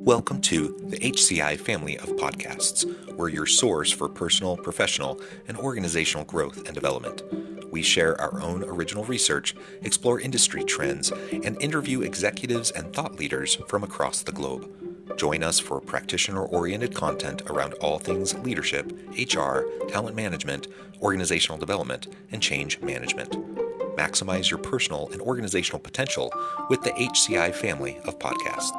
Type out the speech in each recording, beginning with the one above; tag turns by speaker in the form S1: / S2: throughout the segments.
S1: Welcome to the HCI family of podcasts. We're your source for personal, professional, and organizational growth and development. We share our own original research, explore industry trends, and interview executives and thought leaders from across the globe. Join us for practitioner-oriented content around all things leadership, HR, talent management, organizational development, and change management. Maximize your personal and organizational potential with the HCI family of podcasts.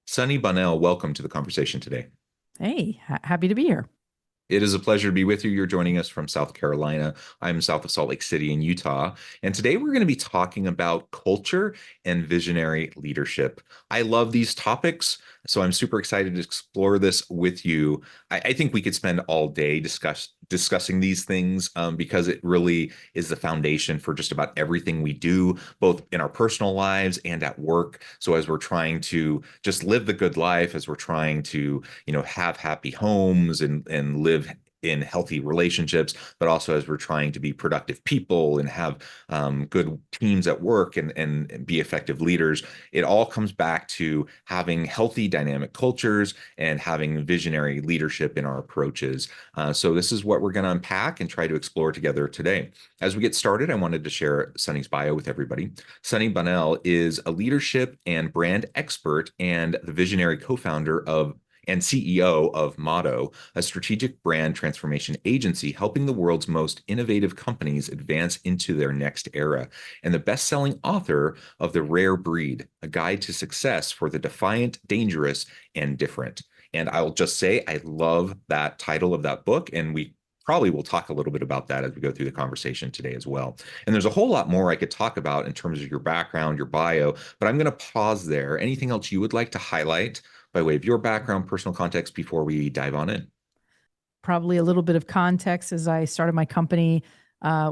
S1: Sunny Bonnell, welcome to the conversation today.
S2: Hey, happy to be here.
S1: It is a pleasure to be with you. You're joining us from South Carolina. I'm south of Salt Lake City in Utah. And today we're going to be talking about culture and visionary leadership. I love these topics, so I'm super excited to explore this with you. I think we could spend all day discussing these things because it really is the foundation for just about everything we do, both in our personal lives and at work. So as we're trying to just live the good life, as we're trying to, have happy homes and live in healthy relationships, but also as we're trying to be productive people and have good teams at work and be effective leaders, it all comes back to having healthy dynamic cultures and having visionary leadership in our approaches. So this is what we're going to unpack and try to explore together today. As we get started, I wanted to share Sunny's bio with everybody. Sunny Bonnell is a leadership and brand expert and the visionary co-founder and CEO of Motto, a strategic brand transformation agency helping the world's most innovative companies advance into their next era, and the best-selling author of The Rare Breed, a guide to success for the defiant, dangerous, and different. And I'll just say, I love that title of that book, and we probably will talk a little bit about that as we go through the conversation today as well. And there's a whole lot more I could talk about in terms of your background, your bio, but I'm going to pause there. Anything else you would like to highlight by way of your background, personal context before we dive on in?
S2: Probably a little bit of context. As I started my company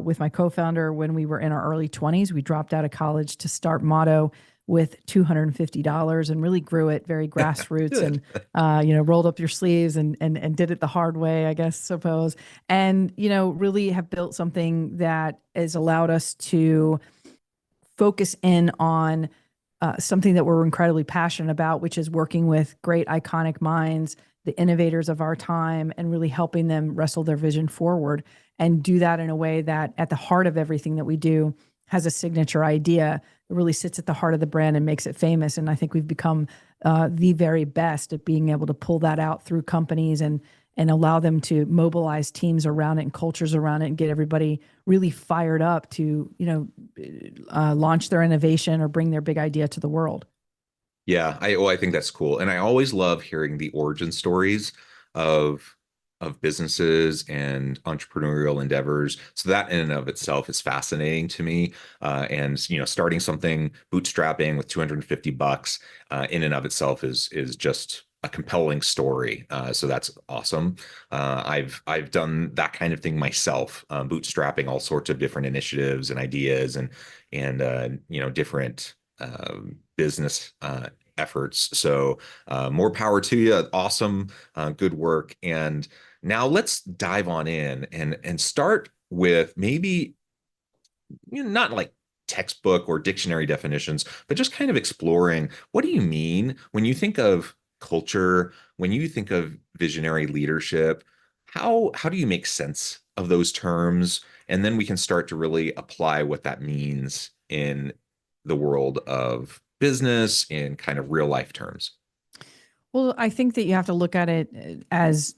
S2: with my co-founder when we were in our early 20s. We dropped out of college to start Motto with $250 and really grew it very grassroots and, rolled up your sleeves and did it the hard way, I guess, suppose. And, really have built something that has allowed us to focus in on something that we're incredibly passionate about, which is working with great iconic minds, the innovators of our time, and really helping them wrestle their vision forward and do that in a way that at the heart of everything that we do has a signature idea that really sits at the heart of the brand and makes it famous. And I think we've become the very best at being able to pull that out through companies and allow them to mobilize teams around it and cultures around it and get everybody really fired up to, launch their innovation or bring their big idea to the world.
S1: Yeah, I think that's cool. And I always love hearing the origin stories of businesses and entrepreneurial endeavors. So that in and of itself is fascinating to me. And starting something bootstrapping with $250 in and of itself is just a compelling story. So that's awesome. I've done that kind of thing myself, bootstrapping all sorts of different initiatives and ideas and different business efforts. So more power to you. Awesome. Good work. And now let's dive on in and start with maybe not like textbook or dictionary definitions, but just kind of exploring, what do you mean when you think of culture, when you think of visionary leadership? How do you make sense of those terms? And then we can start to really apply what that means in the world of business in kind of real life terms.
S2: Well, I think that you have to look at it as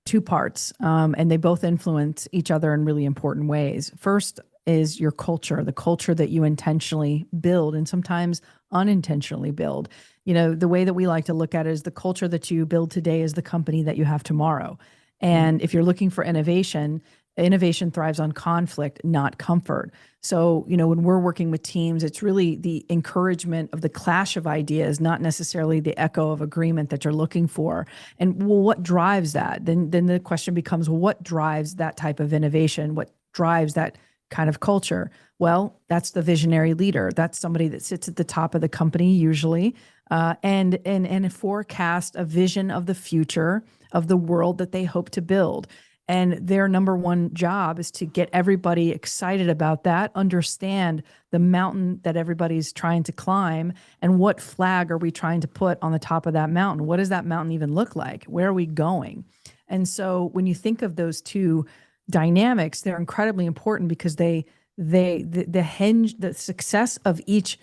S2: two parts, and they both influence each other in really important ways. First is your culture, the culture that you intentionally build and sometimes unintentionally build. The way that we like to look at it is the culture that you build today is the company that you have tomorrow. And if you're looking for innovation thrives on conflict, not comfort. So, when we're working with teams, it's really the encouragement of the clash of ideas, not necessarily the echo of agreement that you're looking for. And what drives that? Then the question becomes, what drives that type of innovation? What drives that kind of culture? Well, that's the visionary leader. That's somebody that sits at the top of the company usually, and forecast a vision of the future of the world that they hope to build. And their number one job is to get everybody excited about that, understand the mountain that everybody's trying to climb, and what flag are we trying to put on the top of that mountain? What does that mountain even look like? Where are we going? And so when you think of those two dynamics, they're incredibly important because the success of each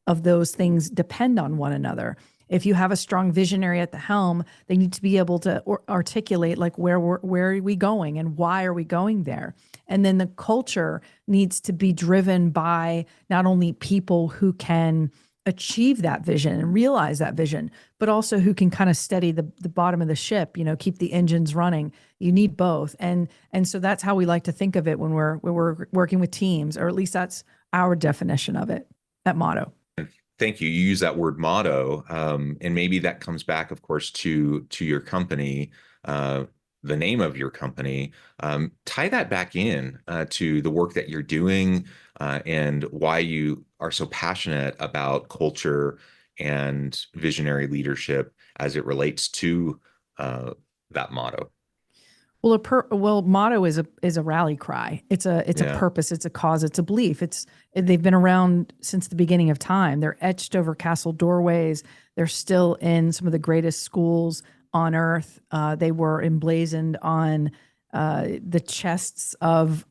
S2: of those things depend on one another. If you have a strong visionary at the helm, they need to be able to articulate like where are we going and why are we going there? And then the culture needs to be driven by not only people who can achieve that vision and realize that vision, but also who can kind of steady the bottom of the ship, keep the engines running. You need both. And so that's how we like to think of it when we're working with teams, or at least that's our definition of it, that motto.
S1: Thank you. You use that word motto, and maybe that comes back, of course, to your company, the name of your company. Tie that back in to the work that you're doing and why you are so passionate about culture and visionary leadership as it relates to that motto.
S2: Well, motto is a rally cry. It's a purpose. It's a cause. It's a belief. They've been around since the beginning of time. They're etched over castle doorways. They're still in some of the greatest schools on earth. They were emblazoned on the chests of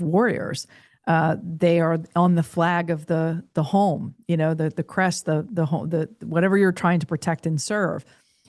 S2: warriors. They are on the flag of the home. The crest, the home, the whatever you're trying to protect and serve.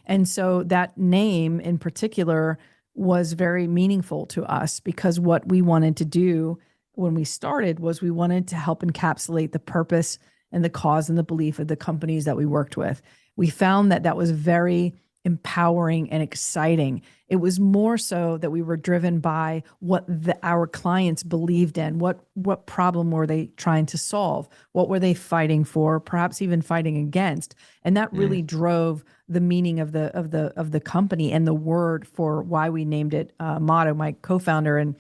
S2: And so that name in particular was very meaningful to us, because what we wanted to do when we started was we wanted to help encapsulate the purpose and the cause and the belief of the companies that we worked with. We found that was very empowering and exciting. It was more so that we were driven by what our clients believed in. What problem were they trying to solve? What were they fighting for? Perhaps even fighting against. And that really drove the meaning of the company and the word for why we named it motto. My co-founder and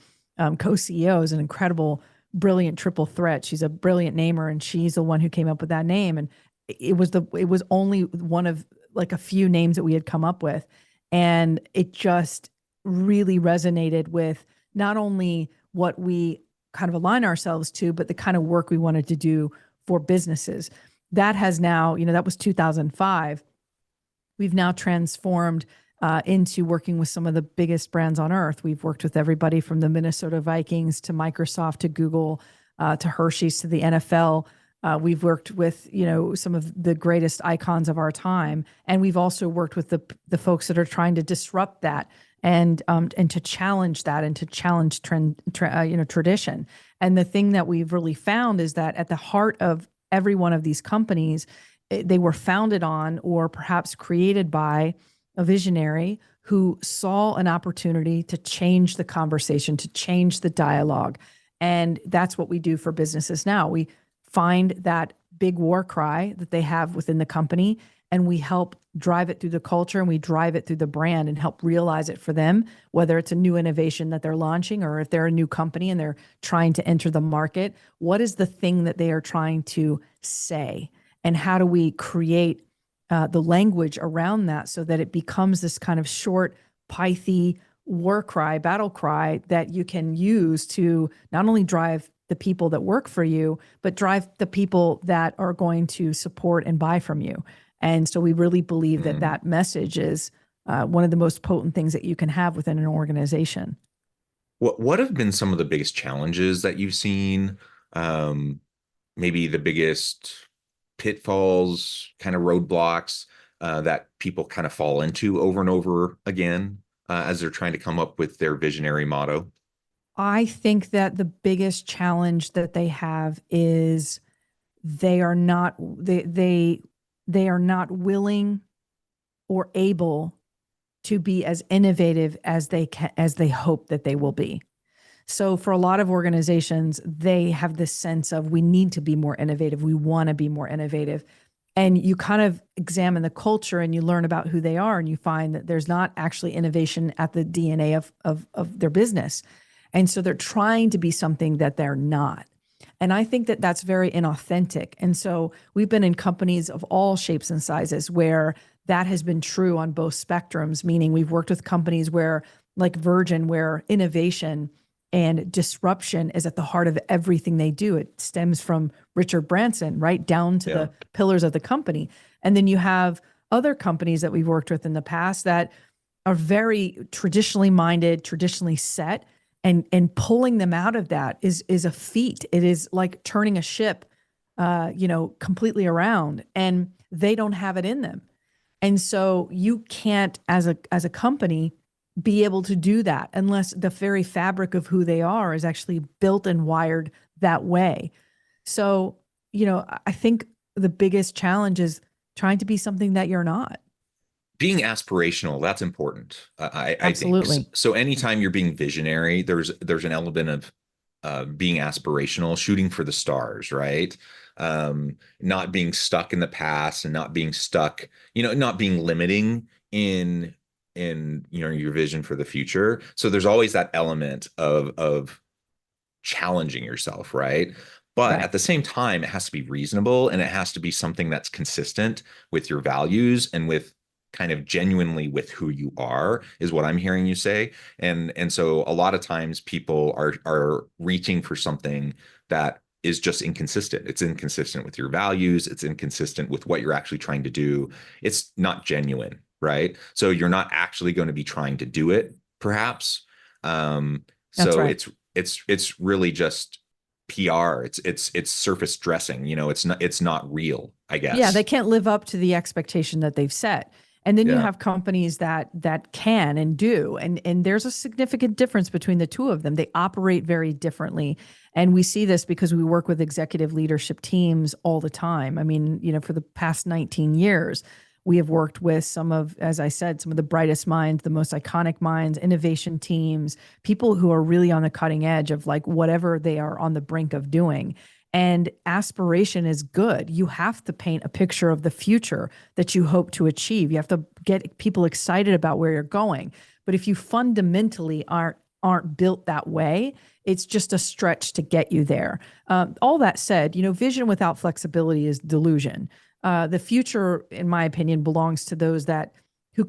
S2: co-CEO is an incredible, brilliant triple threat. She's a brilliant namer, and she's the one who came up with that name. And it was only one of like a few names that we had come up with. And it just really resonated with not only what we kind of align ourselves to, but the kind of work we wanted to do for businesses. That has now, that was 2005. We've now transformed into working with some of the biggest brands on earth. We've worked with everybody from the Minnesota Vikings to Microsoft to Google to Hershey's to the NFL. We've worked with, some of the greatest icons of our time. And we've also worked with the folks that are trying to disrupt that and to challenge that and to challenge tradition. And the thing that we've really found is that at the heart of every one of these companies, they were founded on or perhaps created by a visionary who saw an opportunity to change the conversation, to change the dialogue. And that's what we do for businesses now. We find that big war cry that they have within the company, and we help drive it through the culture, and we drive it through the brand and help realize it for them, whether it's a new innovation that they're launching or if they're a new company and they're trying to enter the market. What is the thing that they are trying to say? And how do we create the language around that so that it becomes this kind of short, pithy war cry, battle cry that you can use to not only drive the people that work for you, but drive the people that are going to support and buy from you. And so we really believe that that message is one of the most potent things that you can have within an organization.
S1: What have been some of the biggest challenges that you've seen? Maybe the biggest pitfalls, kind of roadblocks that people kind of fall into over and over again as they're trying to come up with their visionary motto?
S2: I think that the biggest challenge that they have is they are not willing or able to be as innovative as they hope that they will be. So for a lot of organizations, they have this sense of we need to be more innovative. We want to be more innovative. And you kind of examine the culture and you learn about who they are, and you find that there's not actually innovation at the DNA of their business. And so they're trying to be something that they're not. And I think that that's very inauthentic. And so we've been in companies of all shapes and sizes where that has been true on both spectrums, meaning we've worked with companies where like Virgin, where innovation and disruption is at the heart of everything they do. It stems from Richard Branson right down to the pillars of the company. And then you have other companies that we've worked with in the past that are very traditionally minded, traditionally set, and pulling them out of that is a feat. It is like turning a ship, completely around, and they don't have it in them. And so you can't, as a company, be able to do that unless the very fabric of who they are is actually built and wired that way. So, I think the biggest challenge is trying to be something that you're not.
S1: Being aspirational, that's important. I think
S2: Absolutely.
S1: so. Anytime you're being visionary, there's an element of being aspirational, shooting for the stars, right? Not being stuck in the past and not being stuck, not being limiting in your vision for the future. So there's always that element of challenging yourself, right? But
S2: Right.
S1: at the same time, it has to be reasonable, and it has to be something that's consistent with your values and with kind of genuinely with who you are, is what I'm hearing you say. And so a lot of times people are reaching for something that is just inconsistent. It's inconsistent with your values. It's inconsistent with what you're actually trying to do. It's not genuine, right? So you're not actually going to be trying to do it, perhaps.
S2: That's
S1: So
S2: right.
S1: it's really just PR. It's surface dressing. It's not real, I
S2: Yeah, they
S1: guess.
S2: can't live up to the expectation that they've set. And then you
S1: Yeah.
S2: have companies that can and do. And there's a significant difference between the two of them. They operate very differently. And we see this because we work with executive leadership teams all the time. I mean, for the past 19 years, we have worked with some of, as I said, some of the brightest minds, the most iconic minds, innovation teams, people who are really on the cutting edge of like whatever they are on the brink of doing. And aspiration is good. You have to paint a picture of the future that you hope to achieve. You have to get people excited about where you're going. But if you fundamentally aren't built that way, it's just a stretch to get you there. All that said, vision without flexibility is delusion. The future, in my opinion, belongs to those that who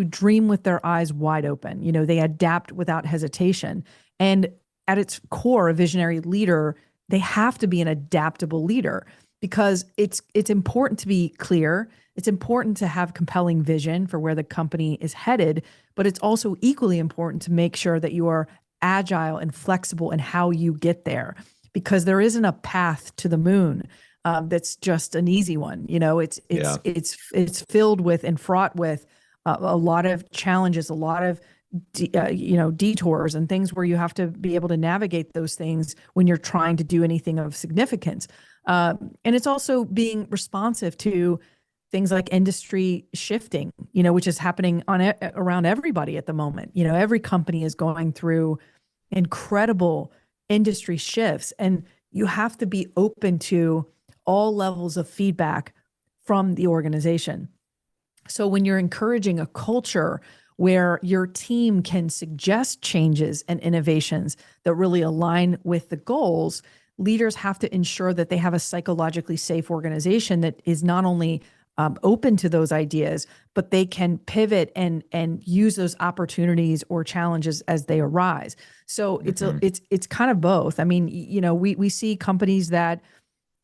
S2: dream with their eyes wide open. They adapt without hesitation. And at its core, a visionary leader, they have to be an adaptable leader because it's important to be clear. It's important to have compelling vision for where the company is headed, but it's also equally important to make sure that you are agile and flexible in how you get there, because there isn't a path to the moon that's just an easy one.
S1: Yeah.
S2: It's filled with and fraught with a lot of challenges, a lot of detours and things where you have to be able to navigate those things when you're trying to do anything of significance. And it's also being responsive to things like industry shifting, which is happening around everybody at the moment. Every company is going through incredible industry shifts, and you have to be open to all levels of feedback from the organization. So when you're encouraging a culture where your team can suggest changes and innovations that really align with the goals, leaders have to ensure that they have a psychologically safe organization that is not only open to those ideas, but they can pivot and use those opportunities or challenges as they arise. So it's kind of both. I mean, we see companies that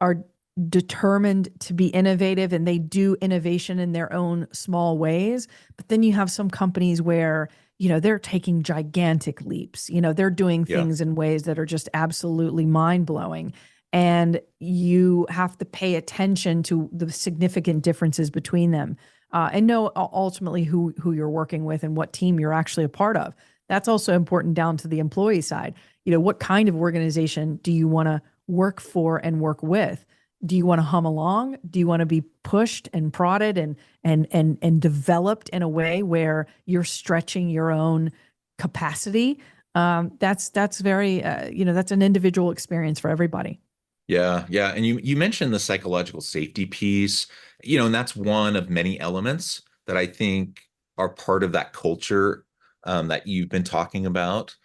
S2: are determined to be innovative and they do innovation in their own small ways. But then you have some companies where, they're taking gigantic leaps. They're doing
S1: Yeah.
S2: things in ways that are just absolutely mind blowing. And you have to pay attention to the significant differences between them and know ultimately who you're working with and what team you're actually a part of. That's also important down to the employee side. What kind of organization do you want to work for and work with? Do you want to hum along? Do you want to be pushed and prodded and developed in a way where you're stretching your own capacity? That's very that's an individual experience for everybody.
S1: Yeah, yeah. And you mentioned the psychological safety piece, and that's one of many elements that I think are part of that culture that you've been talking about.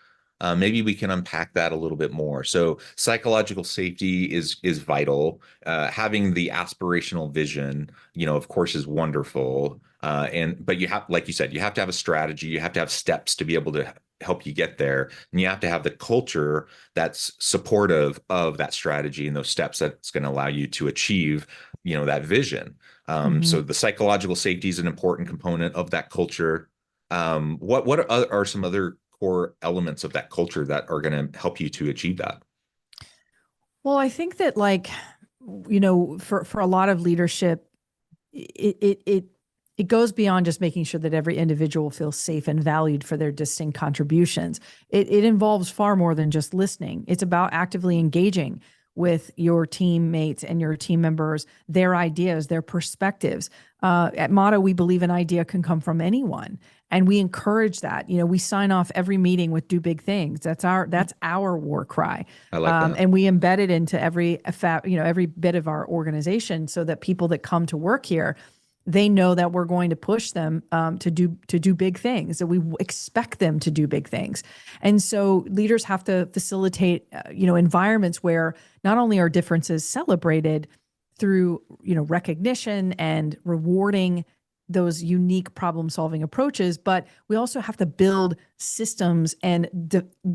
S1: Maybe we can unpack that a little bit more. So psychological safety is vital. Having the aspirational vision, of course, is wonderful. But you have, like you said, you have to have a strategy. You have to have steps to be able to help you get there. And you have to have the culture that's supportive of that strategy and those steps that's going to allow you to achieve, that vision. So the psychological safety is an important component of that culture. What are some other core elements of that culture that are going to help you to achieve that?
S2: Well, I think that for a lot of leadership, it goes beyond just making sure that every individual feels safe and valued for their distinct contributions. It involves far more than just listening. It's about actively engaging with your teammates and your team members, their ideas, their perspectives. At Motto, we believe an idea can come from anyone, and we encourage that. We sign off every meeting with "Do big things." That's our war cry.
S1: I like that.
S2: And we embed it into every bit of our organization, so that people that come to work here, they know that we're going to push them to do big things, that we expect them to do big things. And so leaders have to facilitate, environments where not only are differences celebrated through, recognition and rewarding those unique problem-solving approaches, but we also have to build systems and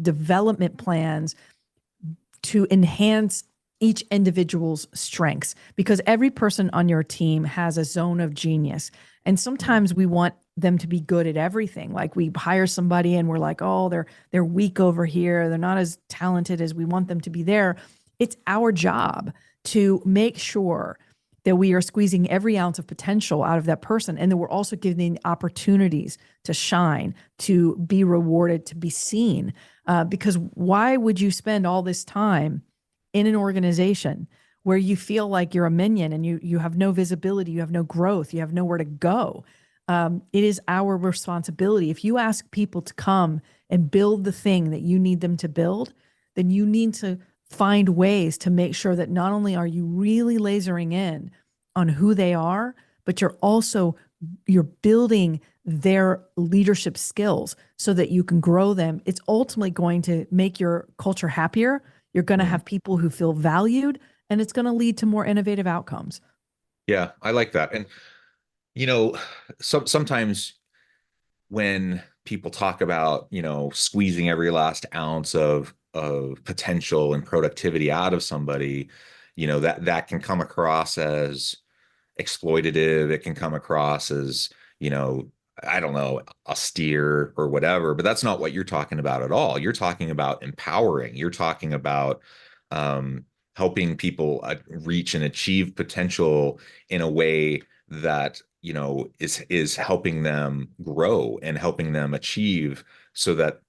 S2: development plans to enhance each individual's strengths, because every person on your team has a zone of genius. And sometimes we want them to be good at everything. Like, we hire somebody and we're like, oh, they're weak over here. They're not as talented as we want them to be there. It's our job to make sure that we are squeezing every ounce of potential out of that person, and that we're also giving opportunities to shine, to be rewarded, to be seen. Because why would you spend all this time in an organization where you feel like you're a minion and you have no visibility, you have no growth, you have nowhere to go? It is our responsibility. If you ask people to come and build the thing that you need them to build, then you need to find ways to make sure that not only are you really lasering in on who they are, but you're building their leadership skills so that you can grow them. It's ultimately going to make your culture happier. You're going to have people who feel valued, and it's going to lead to more innovative outcomes.
S1: Yeah, I like that. And, sometimes when people talk about, squeezing every last ounce of potential and productivity out of somebody, that can come across as exploitative. It can come across as, I don't know, austere or whatever, but that's not what you're talking about at all. You're talking about empowering. You're talking about helping people reach and achieve potential in a way that, is helping them grow and helping them achieve, so that,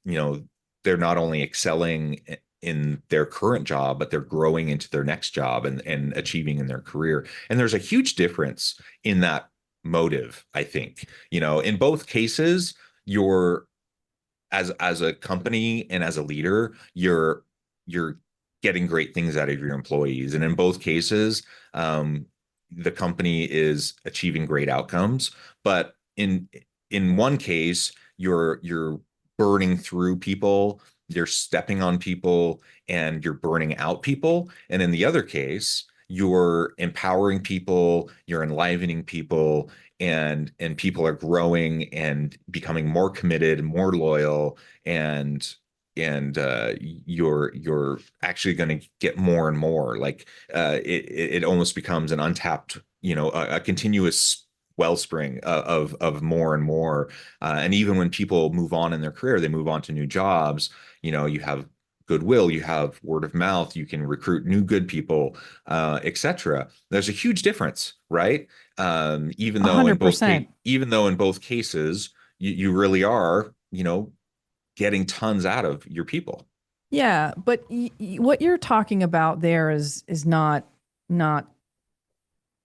S1: they're not only excelling in their current job, but they're growing into their next job and achieving in their career. And there's a huge difference in that motive, I think. In both cases, you're as a company and as a leader, you're getting great things out of your employees. And in both cases, the company is achieving great outcomes. But in one case, you're burning through people, you're stepping on people, and you're burning out people. And in the other case, you're empowering people, you're enlivening people, and people are growing and becoming more committed, more loyal, and you're actually going to get more and more. Like, it almost becomes an untapped, a continuous wellspring of more and more. And even when people move on in their career, they move on to new jobs. You have goodwill, you have word of mouth, you can recruit new good people, etc. There's a huge difference, right? Even though in both
S2: 100%.
S1: cases, you really are, getting tons out of your people.
S2: Yeah, but what you're talking about there is not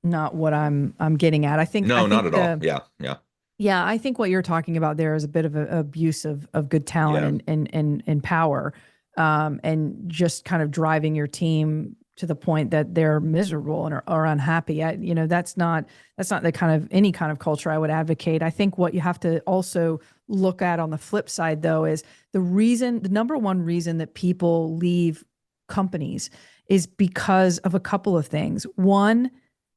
S2: what I'm getting at. I think
S1: No, not at all. Yeah, yeah,
S2: yeah, I think what you're talking about there is a bit of an abuse of good talent
S1: yeah.
S2: and power, and just kind of driving your team to the point that they're miserable and are unhappy. That's not the kind of any kind of culture I would advocate. I think what you have to also look at on the flip side, though, is the number one reason that people leave companies is because of a couple of things. One,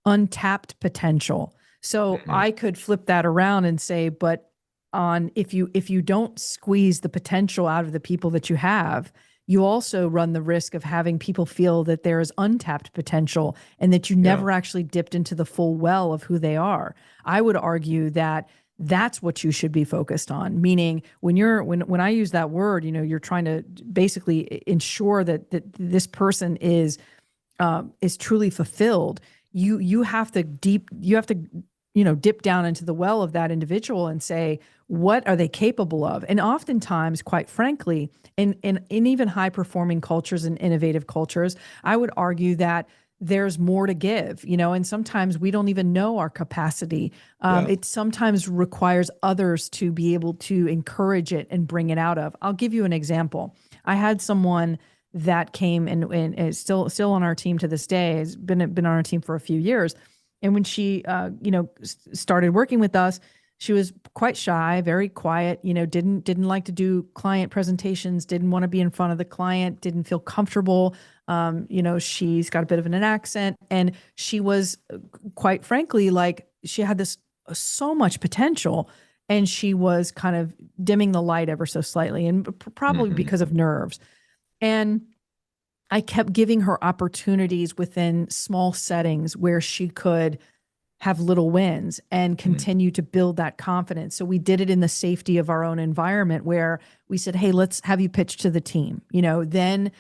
S2: untapped potential. So I could flip that around and say, but on if you don't squeeze the potential out of the people that you have, you also run the risk of having people feel that there is untapped potential and that you never actually dipped into the full well of who they are. I would argue that that's what you should be focused on. Meaning when I use that word, you're trying to basically ensure that this person is truly fulfilled. You have to dip down into the well of that individual and say, what are they capable of? And oftentimes, quite frankly, in even high performing cultures and innovative cultures, I would argue that there's more to give, and sometimes we don't even know our capacity. It sometimes requires others to be able to encourage it and bring it out of. I'll give you an example. I had someone that came and is still on our team to this day, has been on our team for a few years. And when she, started working with us, she was quite shy, very quiet, didn't like to do client presentations, didn't want to be in front of the client, didn't feel comfortable. She's got a bit of an accent, and she was, quite frankly, like she had this so much potential, and she was kind of dimming the light ever so slightly, and probably because of nerves. And I kept giving her opportunities within small settings where she could have little wins and continue to build that confidence. So we did it in the safety of our own environment where we said, hey, let's have you pitch to the team. Then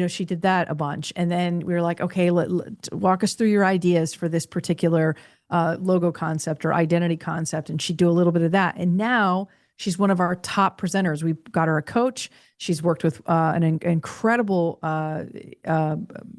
S2: she did that a bunch. And then we were like, okay, walk us through your ideas for this particular logo concept or identity concept. And she'd do a little bit of that. And now she's one of our top presenters. We've got her a coach. She's worked with an incredible,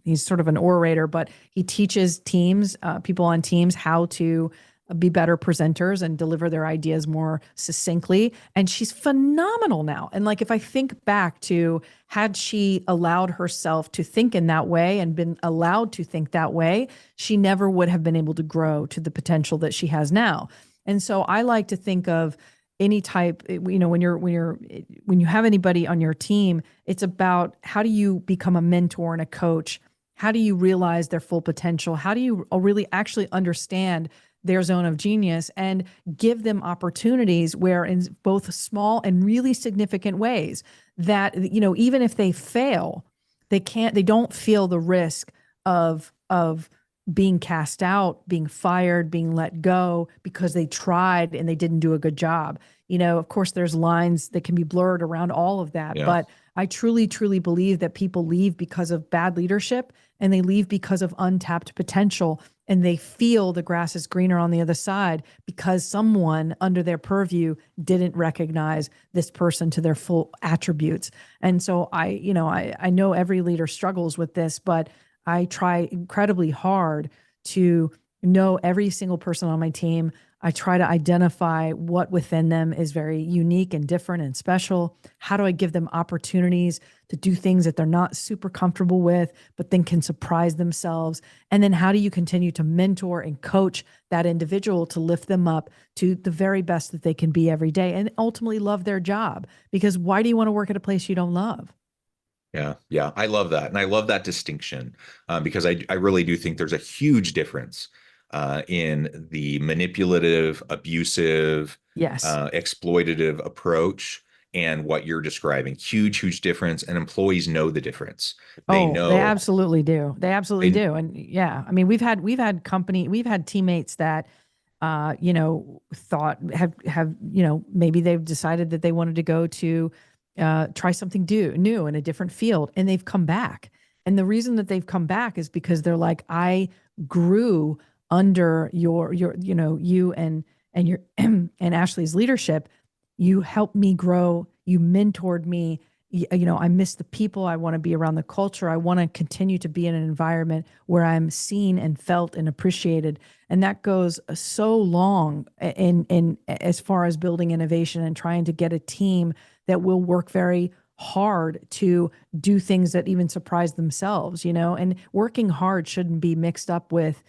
S2: he's sort of an orator, but he teaches teams, people on teams, how to be better presenters and deliver their ideas more succinctly. And she's phenomenal now. And like, if I think back to, had she allowed herself to think in that way and been allowed to think that way, she never would have been able to grow to the potential that she has now. And so I like to think of any type, when you have anybody on your team, it's about how do you become a mentor and a coach? How do you realize their full potential? How do you really actually understand their zone of genius and give them opportunities where, in both small and really significant ways, that, even if they fail, they don't feel the risk of being cast out, being fired, being let go because they tried and they didn't do a good job. Of course, there's lines that can be blurred around all of that. Yeah. But I truly, truly believe that people leave because of bad leadership, and they leave because of untapped potential, and they feel the grass is greener on the other side because someone under their purview didn't recognize this person to their full attributes. And so I know every leader struggles with this, but I try incredibly hard to know every single person on my team. I try to identify what within them is very unique and different and special. How do I give them opportunities to do things that they're not super comfortable with, but then can surprise themselves? And then how do you continue to mentor and coach that individual to lift them up to the very best that they can be every day and ultimately love their job? Because why do you want to work at a place you don't love?
S1: Yeah. I love that. And I love that distinction because I really do think there's a huge difference in the manipulative, abusive, exploitative approach and what you're describing. Huge difference. And employees know the difference. They know.
S2: They absolutely do. They absolutely do. And yeah, I mean, we've had teammates that, thought have, maybe they've decided that they wanted to go to try something new in a different field, and they've come back. And the reason that they've come back is because they're like, I grew under your you and your and Ashley's leadership. You helped me grow. You mentored me. I miss the people. I want to be around the culture. I want to continue to be in an environment where I'm seen and felt and appreciated. And that goes so long in as far as building innovation and trying to get a team that will work very hard to do things that even surprise themselves, and working hard shouldn't be mixed up with,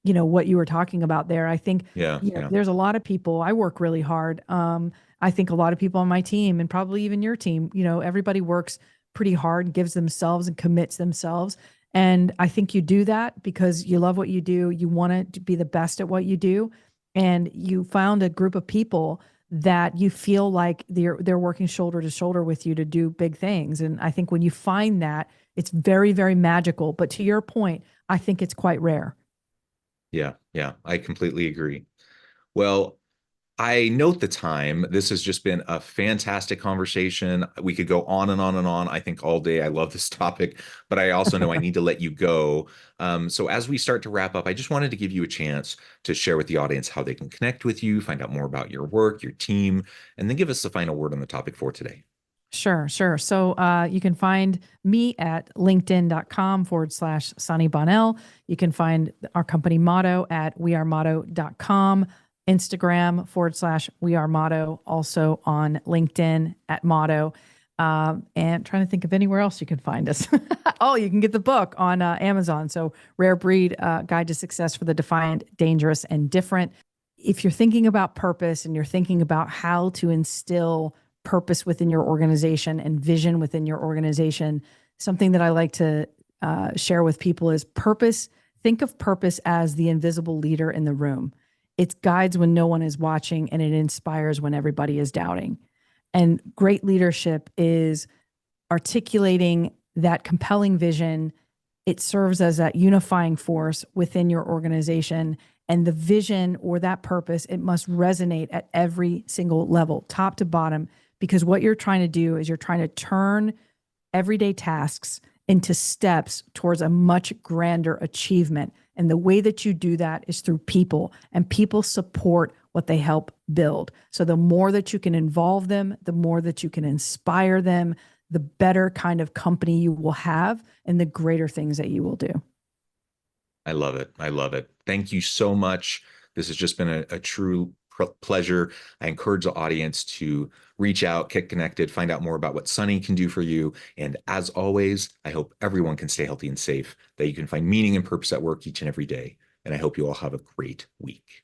S2: what you were talking about there. I think there's a lot of people. I work really hard. I think a lot of people on my team, and probably even your team, everybody works pretty hard, gives themselves and commits themselves. And I think you do that because you love what you do. You want to be the best at what you do. And you found a group of people that you feel like they're working shoulder to shoulder with you to do big things. And I think when you find that, it's very, very magical. But to your point, I think it's quite rare.
S1: Yeah, yeah, I completely agree. Well, I note the time. This has just been a fantastic conversation. We could go on and on and on, I think, all day. I love this topic, but I also know I need to let you go. So as we start to wrap up, I just wanted to give you a chance to share with the audience how they can connect with you, find out more about your work, your team, and then give us the final word on the topic for today.
S2: Sure, sure. So you can find me at linkedin.com/Sunny Bonnell. You can find our company motto at wearemotto.com, Instagram /wearemotto, also on LinkedIn at motto. And trying to think of anywhere else you can find us. Oh, you can get the book on Amazon. So Rare Breed, Guide to Success for the Defiant, Dangerous, and Different. If you're thinking about purpose and you're thinking about how to instill purpose within your organization and vision within your organization, something that I like to share with people is purpose. Think of purpose as the invisible leader in the room. It guides when no one is watching, and it inspires when everybody is doubting. And great leadership is articulating that compelling vision. It serves as that unifying force within your organization. And the vision or that purpose, it must resonate at every single level, top to bottom, because what you're trying to do is you're trying to turn everyday tasks into steps towards a much grander achievement. And the way that you do that is through people, and people support what they help build. So the more that you can involve them, the more that you can inspire them, the better kind of company you will have and the greater things that you will do.
S1: I love it. I love it. Thank you so much. This has just been a true pleasure. I encourage the audience to reach out, get connected, find out more about what Sunny can do for you. And as always, I hope everyone can stay healthy and safe, that you can find meaning and purpose at work each and every day. And I hope you all have a great week.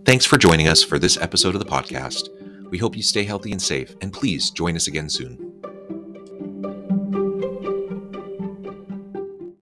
S1: Thanks for joining us for this episode of the podcast. We hope you stay healthy and safe, and please join us again soon.